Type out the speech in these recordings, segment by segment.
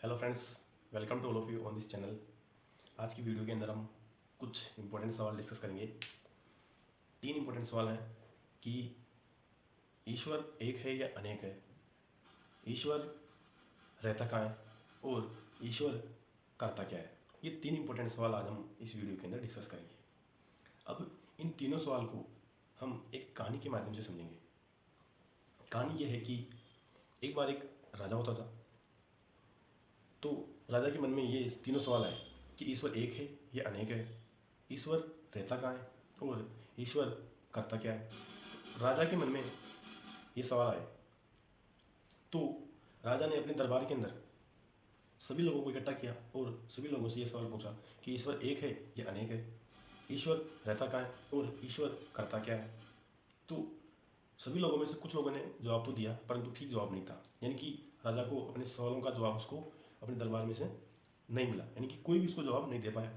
Hello friends, welcome to all of you on this channel. आज की video के अंदर हम कुछ इंपॉर्टेंट सवाल डिस्कस करेंगे। 3 इंपॉर्टेंट सवाल हैं कि ईश्वर एक है या अनेक है, ईश्वर रहता कहाँ है और ईश्वर करता क्या है। ये 3 इंपॉर्टेंट सवाल आज हम इस वीडियो के अंदर डिस्कस करेंगे। अब इन तीनों सवाल को हम एक कहानी के माध्यम से समझेंगे। कहानी यह है कि एक बार एक राजा होता था। तो राजा के मन में ये तीनों सवाल आए कि ईश्वर एक है या अनेक है, ईश्वर रहता कहाँ है और ईश्वर करता क्या है। राजा के मन में ये सवाल आए तो राजा ने अपने दरबार के अंदर सभी लोगों को इकट्ठा किया और सभी लोगों से ये सवाल पूछा कि ईश्वर एक है या अनेक है, ईश्वर रहता कहाँ है और ईश्वर करता क्या है। तो सभी लोगों में से कुछ लोगों ने जवाब तो दिया, परंतु ठीक जवाब नहीं था। यानी कि राजा को अपने सवालों का जवाब उसको अपने दरबार में से नहीं मिला, यानी कि कोई भी उसको जवाब नहीं दे पाया।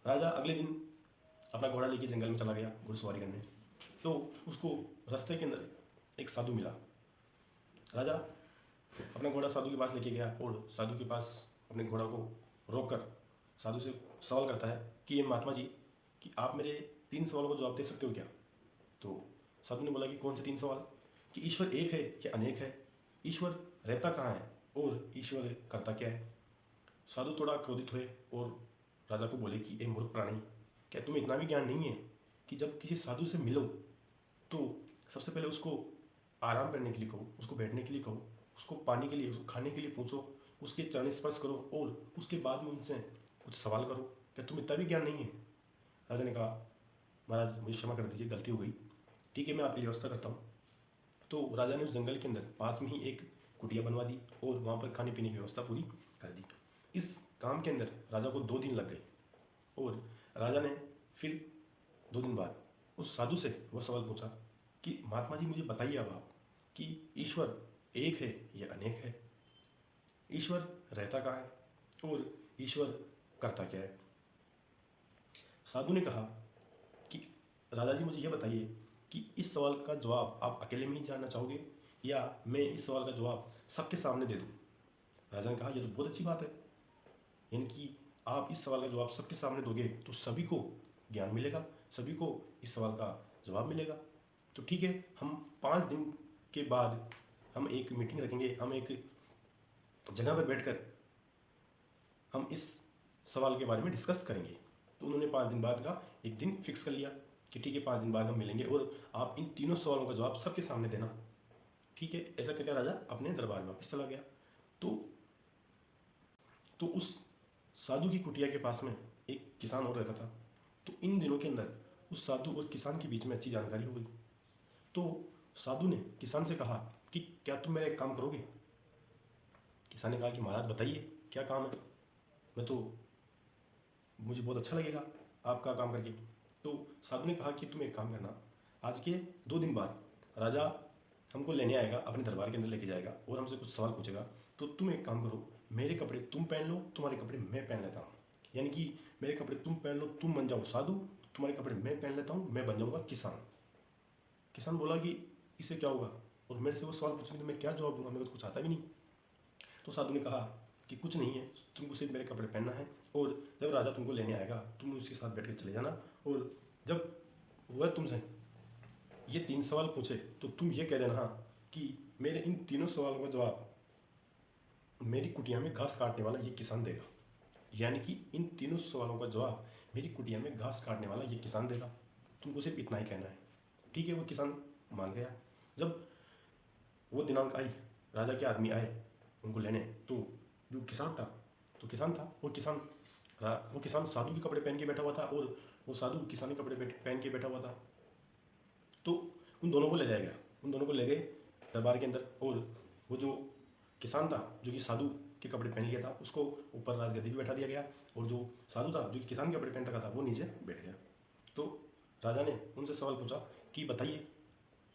राजा अगले दिन अपना घोड़ा लेके जंगल में चला गया घुड़सवारी करने। तो उसको रास्ते के अंदर एक साधु मिला। राजा अपना घोड़ा साधु के पास लेके गया और साधु के पास अपने घोड़ा को रोककर साधु से सवाल करता है कि ये महात्मा जी, कि आप मेरे 3 सवालों का जवाब दे सकते हो क्या। तो साधु ने बोला कि कौन से 3 सवाल, कि ईश्वर एक है या अनेक है, ईश्वर रहता कहाँ है और ईश्वर करता क्या है। साधु थोड़ा क्रोधित हुए और राजा को बोले कि ए मूर्ख प्राणी, क्या तुम्हें इतना भी ज्ञान नहीं है कि जब किसी साधु से मिलो तो सबसे पहले उसको आराम करने के लिए कहो, उसको बैठने के लिए कहो, उसको पानी के लिए, उसको खाने के लिए पूछो, उसके चरण स्पर्श करो और उसके बाद में उनसे कुछ सवाल करो। क्या तुम्हें इतना भी ज्ञान नहीं है। राजा ने कहा, महाराज मुझे क्षमा कर दीजिए, गलती हो गई, ठीक है मैं आपकी व्यवस्था करता हूँ। तो राजा ने उस जंगल के अंदर पास में ही एक कुटिया बनवा दी और वहाँ पर खाने पीने की व्यवस्था पूरी कर दी। इस काम के अंदर राजा को 2 दिन लग गए और राजा ने फिर 2 दिन बाद उस साधु से वह सवाल पूछा कि महात्मा जी मुझे बताइए अब आप कि ईश्वर एक है या अनेक है, ईश्वर रहता कहाँ है और ईश्वर करता क्या है। साधु ने कहा कि राजा जी मुझे यह बताइए कि इस सवाल का जवाब आप अकेले में ही जानना चाहोगे या मैं इस सवाल का जवाब सबके सामने दे दूँ। राजा ने कहा यह तो बहुत अच्छी बात है, यानी कि आप इस सवाल का जवाब सबके सामने दोगे तो सभी को ज्ञान मिलेगा, सभी को इस सवाल का जवाब मिलेगा। तो ठीक है, हम 5 दिन के बाद हम एक मीटिंग रखेंगे, हम एक जगह पर बैठकर हम इस सवाल के बारे में डिस्कस करेंगे। तो उन्होंने 5 दिन बाद का एक दिन फिक्स कर लिया कि ठीक है 5 दिन बाद हम मिलेंगे और आप इन तीनों सवालों का जवाब सबके सामने देना। ठीक है, ऐसा करके राजा अपने दरबार में वापस चला गया। तो उस साधु की कुटिया के पास में एक किसान और रहता था। तो इन दिनों के अंदर उस साधु और किसान के बीच में अच्छी जानकारी हो गई। तो साधु ने किसान से कहा कि क्या तुम मेरा एक काम करोगे। किसान ने कहा कि महाराज बताइए क्या काम है, मैं तो मुझे बहुत अच्छा लगेगा आपका काम करके। तो साधु ने कहा कि तुम एक काम करना, आज के 2 दिन बाद राजा हमको लेने आएगा, अपने दरबार के अंदर लेके जाएगा और हमसे कुछ सवाल पूछेगा। तो तुम एक काम करो, मेरे कपड़े तुम पहन लो, तुम्हारे कपड़े मैं पहन लेता हूँ। यानी कि मेरे कपड़े तुम पहन लो, तुम बन जाओ साधु, तुम्हारे कपड़े मैं पहन लेता हूँ, मैं बन जाऊँगा किसान। किसान बोला कि इससे क्या होगा और मेरे से वो सवाल पूछेंगे तो मैं क्या जवाब दूंगा, मेरे को कुछ आता भी नहीं। तो साधु ने कहा कि कुछ नहीं है, तुमको सिर्फ मेरे कपड़े पहनना है और जब राजा तुमको लेने आएगा तुम उसके साथ बैठ के चले जाना और जब वह तुमसे ये 3 सवाल पूछे तो तुम ये कह देना कि मेरे इन तीनों सवालों का जवाब मेरी कुटिया में घास काटने वाला ये किसान देगा। यानी कि इन तीनों सवालों का जवाब मेरी कुटिया में घास काटने वाला ये किसान देगा, तुमको सिर्फ इतना ही कहना है। ठीक है, वो किसान मान गया। जब वो दिनांक आई, राजा के आदमी आए उनको लेने, तो जो किसान था, तो किसान था वो किसान साधु के कपड़े पहन के बैठा हुआ था और वो साधु किसानी कपड़े पहन के बैठा हुआ था। तो उन दोनों को ले जाया गया, उन दोनों को ले गए दरबार के अंदर और वो जो किसान था जो कि साधु के कपड़े पहन लिया था उसको ऊपर राजगद्दी पे बैठा दिया गया और जो साधु था जो कि किसान के कपड़े पहन रखा था वो नीचे बैठ गया। तो राजा ने उनसे सवाल पूछा कि बताइए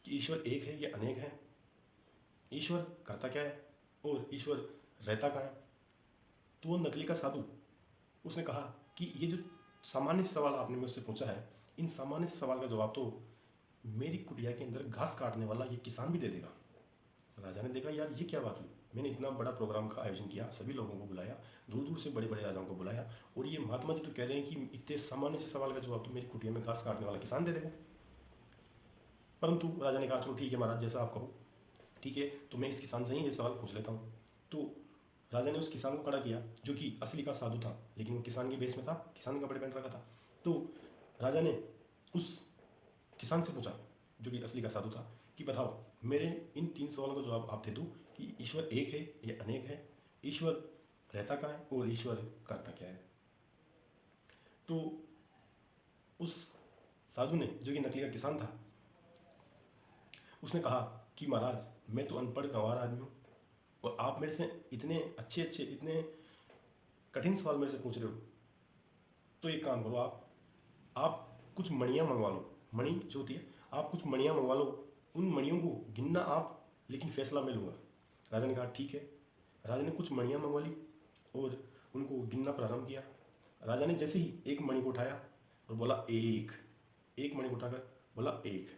कि ईश्वर एक है या अनेक है, ईश्वर करता क्या है और ईश्वर रहता कहाँ है। तो वो नकली का साधु उसने कहा कि ये जो सामान्य सवाल आपने मुझसे पूछा है, इन सामान्य से सवाल का जवाब तो मेरी कुटिया के अंदर घास काटने वाला ये किसान भी दे देगा। राजा ने देखा यार ये क्या बात हुई, मैंने इतना बड़ा प्रोग्राम का आयोजन किया, सभी लोगों को बुलाया, दूर दूर से बड़े बड़े राजाओं को बुलाया, और ये महात्मा जी तो कह रहे हैं कि इतने सामान्य से सवाल का जवाब तो मेरी कुटिया में घास काटने वाला किसान दे देगा। परंतु राजा ने कहा चलो ठीक है महाराज, जैसा आप कहो, ठीक है, तो मैं इस किसान से ही ये सवाल पूछ लेता हूँ। तो राजा ने उस किसान को खड़ा किया जो कि असली का साधु था, लेकिन वो किसान के बेस में था, किसान के कपड़े पहन रखा था। तो राजा ने उस किसान से पूछा जो कि असली का साधु था कि बताओ, मेरे इन 3 सवालों का जवाब आप दे दो कि ईश्वर एक है या अनेक है, ईश्वर रहता कहाँ है और ईश्वर करता क्या है। तो उस साधु ने, जो कि नकली का किसान था, उसने कहा कि महाराज, मैं तो अनपढ़ गंवार आदमी हूँ, और आप मेरे से इतने अच्छे अच्छे, इतने कठिन सवाल मेरे से पूछ रहे हो, तो एक काम करो, आप कुछ मणियाँ मंगवा लो। मणि जो होती है, आप कुछ मणियाँ मंगवा लो, उन मणियों को गिनना आप, लेकिन फैसला मैं लूँगा। राजा ने कहा ठीक है। राजा ने कुछ मणियाँ मंगवा ली और उनको गिनना प्रारंभ किया। राजा ने जैसे ही एक मणि को उठाया और बोला एक, एक मणि को उठाकर बोला एक,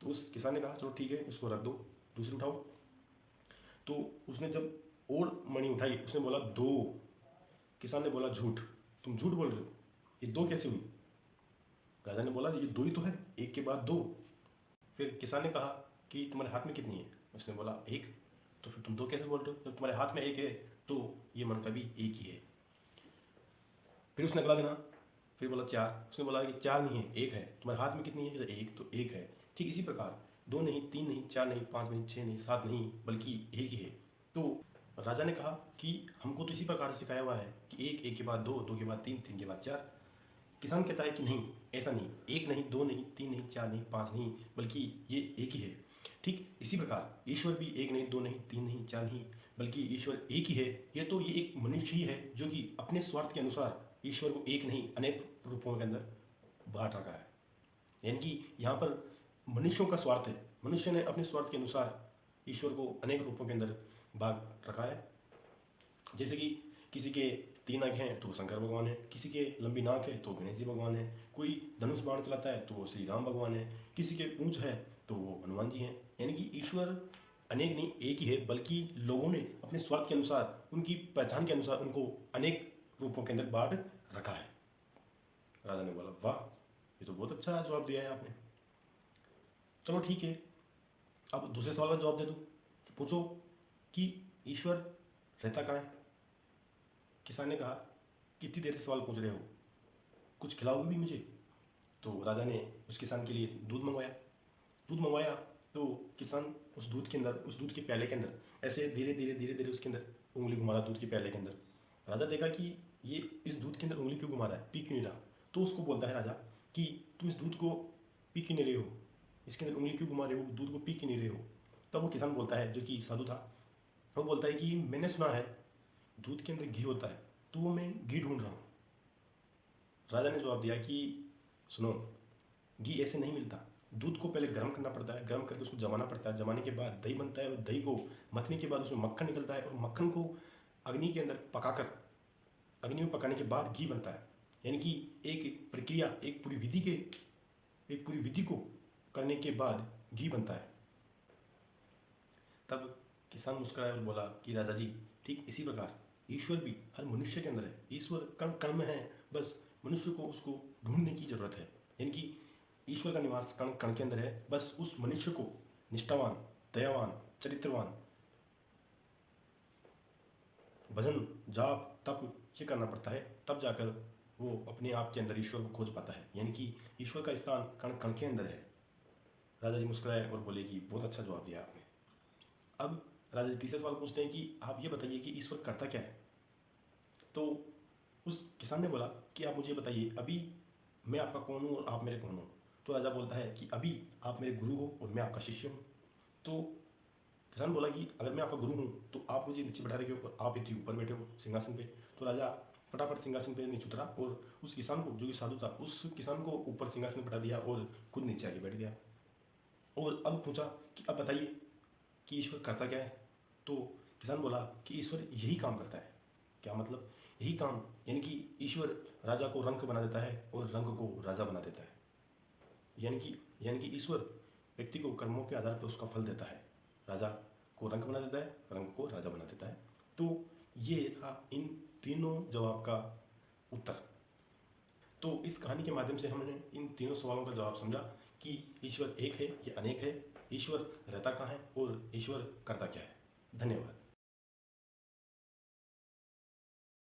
तो उस किसान ने कहा चलो ठीक है, इसको रख दो, दूसरी उठाओ। तो उसने जब और मणि उठाई, उसने बोला दो। किसान ने बोला झूठ, तुम झूठ बोल रहे हो, ये दो कैसे हुई। राजा ने बोला ये दो ही तो है, एक के बाद दो। फिर किसान ने कहा कि तुम्हारे हाथ में कितनी है। उसने बोला एक। तो फिर तुम दो कैसे बोल रहे हो, जब तुम्हारे हाथ में एक है तो ये मन का भी एक ही है। फिर उसने अगला गिना, फिर बोला चार। उसने बोला कि चार नहीं है, एक है। तुम्हारे हाथ में कितनी है, एक, तो एक है। ठीक इसी प्रकार दो नहीं, तीन नहीं, चार नहीं, पाँच नहीं, छः नहीं, सात नहीं, बल्कि एक ही है। तो राजा ने कहा कि हमको तो इसी प्रकार से सिखाया हुआ है कि एक, एक के बाद दो, दो के बाद तीन, तीन के बाद चार। किसान कहता है कि नहीं, ऐसा नहीं, एक नहीं, दो नहीं, तीन नहीं, चार नहीं, पाँच नहीं, बल्कि ये एक ही है। ठीक इसी प्रकार ईश्वर भी एक नहीं, दो नहीं, तीन नहीं, चार नहीं, बल्कि ईश्वर एक ही है। ये तो ये एक मनुष्य ही है जो कि अपने स्वार्थ के अनुसार ईश्वर को एक नहीं, अनेक रूपों के अंदर बांट रखा है। यानी कि यहाँ पर मनुष्यों का स्वार्थ है, मनुष्य ने अपने स्वार्थ के अनुसार ईश्वर को अनेक रूपों के अंदर बांट रखा है। जैसे कि किसी के 3 आँखें हैं तो वो शंकर भगवान है, किसी के लंबी नाक है तो गणेश जी भगवान है, कोई धनुष बाण चलाता है तो वो श्री राम भगवान है, किसी के पूंछ है तो वो हनुमान जी हैं। यानी कि ईश्वर अनेक नहीं, एक ही है, बल्कि लोगों ने अपने स्वार्थ के अनुसार, उनकी पहचान के अनुसार उनको अनेक रूपों के अंदर बांट रखा है। राजा ने बोला वाह, ये तो बहुत अच्छा जवाब दिया है आपने। चलो ठीक है, अब दूसरे सवाल का जवाब दे दूँ। पूछो कि ईश्वर रहता कहाँ है। किसान ने कहा कितनी देर से सवाल पूछ रहे हो, कुछ खिलाओगे भी मुझे। तो राजा ने उस किसान के लिए दूध मंगवाया। दूध मंगवाया तो किसान उस दूध के अंदर, उस दूध के प्याले के अंदर ऐसे धीरे धीरे धीरे धीरे उसके अंदर उंगली घुमा रहा, दूध के प्याले के अंदर। राजा देखा कि ये इस दूध के अंदर उंगली क्यों घुमा रहा है, पी क्यों नहीं रहा। तो उसको बोलता है राजा कि तुम इस दूध को पी क्यों नहीं रहे हो, इसके अंदर उंगली क्यों घुमा रहे हो, दूध को पी क्यों नहीं रहे हो। तब वो किसान बोलता है, जो कि साधु था, वो बोलता है कि मैंने सुना है दूध के अंदर घी होता है, तो वो मैं घी ढूंढ रहा हूँ। राजा ने जवाब दिया कि सुनो, घी ऐसे नहीं मिलता, दूध को पहले गर्म करना पड़ता है, गर्म करके उसको जमाना पड़ता है, जमाने के बाद दही बनता है, और दही को मथने के बाद उसमें मक्खन निकलता है, और मक्खन को अग्नि के अंदर पकाकर, अग्नि में पकाने के बाद घी बनता है। यानी कि एक प्रक्रिया, एक पूरी विधि को करने के बाद घी बनता है। तब किसान मुस्कुराया और बोला कि राजा जी, ठीक इसी प्रकार ईश्वर भी हर मनुष्य के अंदर है। ईश्वर कण कण में है, बस मनुष्य को उसको ढूंढने की जरूरत है। यानी कि ईश्वर का निवास कण कण के अंदर है, बस उस मनुष्य को निष्ठावान, दयावान, चरित्रवान, भजन, जाप, तप ये करना पड़ता है, तब जाकर वो अपने आप के अंदर ईश्वर को खोज पाता है। यानी कि ईश्वर का स्थान कण कण के अंदर है। राजा जी मुस्कुराए और बोले कि बहुत अच्छा जवाब दिया आपने। अब राजा जी तीसरा सवाल पूछते हैं कि आप ये बताइए कि ईश्वर करता क्या है। तो उस किसान ने बोला कि आप मुझे बताइए, अभी मैं आपका कौन हूँ और आप मेरे कौन हो। तो राजा बोलता है कि अभी आप मेरे गुरु हो और मैं आपका शिष्य हूँ। तो किसान बोला कि अगर मैं आपका गुरु हूँ तो आप मुझे नीचे बैठा रखे हो और आप इतनी ऊपर बैठे हो सिंहासन पे। तो राजा फटाफट सिंहासन पे नीचे उतरा और उस किसान को, जो कि साधु था, उस किसान को ऊपर सिंहासन पे बैठा दिया और खुद नीचे आके बैठ गया। और अब पूछा कि अब बताइए कि ईश्वर करता क्या है। तो किसान बोला कि ईश्वर यही काम करता है। क्या मतलब, यही काम, यानी कि ईश्वर राजा को रंक बना देता है और रंग को राजा बना देता है। यानी कि ईश्वर व्यक्ति को कर्मों के आधार पर उसका फल देता है। राजा को रंग बना देता है, रंग को राजा बना देता है। तो ये था इन तीनों जवाब का उत्तर। तो इस कहानी के माध्यम से हमने इन तीनों सवालों का जवाब समझा कि ईश्वर एक है या अनेक है, ईश्वर रहता कहाँ है और ईश्वर करता क्या है। धन्यवाद।